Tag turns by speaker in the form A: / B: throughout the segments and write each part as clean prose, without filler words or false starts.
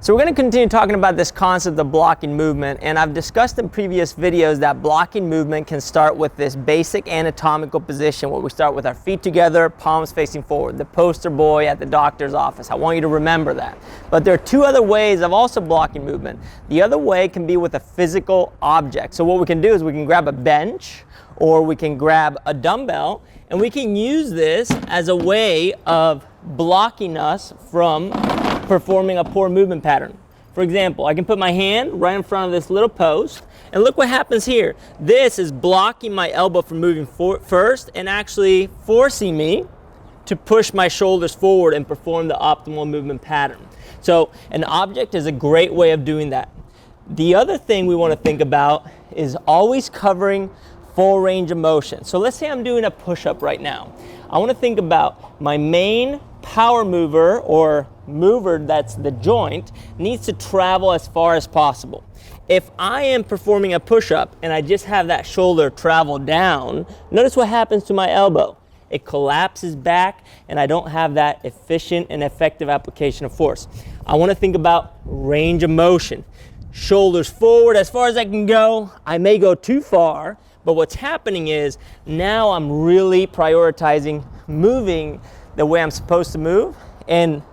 A: So we're going to continue talking about this concept of blocking movement, and I've discussed in previous videos that blocking movement can start with this basic anatomical position where we start with our feet together, palms facing forward, the poster boy at the doctor's office. I want you to remember that. But there are two other ways of also blocking movement. The other way can be with a physical object. So what we can do is we can grab a bench or we can grab a dumbbell, and we can use this as a way of blocking us from performing a poor movement pattern. For example, I can put my hand right in front of this little post, and look what happens here. This is blocking my elbow from moving first and actually forcing me to push my shoulders forward and perform the optimal movement pattern. So an object is a great way of doing that. The other thing we want to think about is always covering full range of motion. So let's say I'm doing a push-up right now. I want to think about my main power mover or mover, that's the joint, needs to travel as far as possible. If I am performing a push-up and I just have that shoulder travel down, notice what happens to my elbow. It collapses back and I don't have that efficient and effective application of force. I want to think about range of motion. Shoulders forward as far as I can go. I may go too far, but what's happening is now I'm really prioritizing moving the way I'm supposed to move in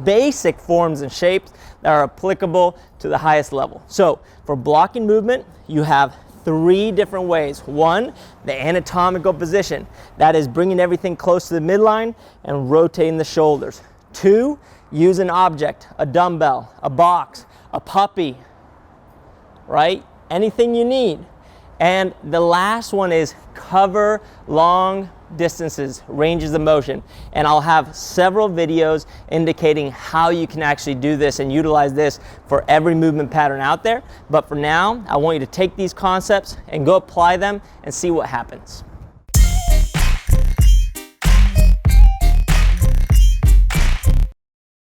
A: basic forms and shapes that are applicable to the highest level. So for blocking movement, you have three different ways. One, the anatomical position. That is bringing everything close to the midline and rotating the shoulders. Two, use an object, a dumbbell, a box, a puppy, right? Anything you need. And the last one is cover long distances, ranges of motion. And I'll have several videos indicating how you can actually do this and utilize this for every movement pattern out there. But for now, I want you to take these concepts and go apply them and see what happens.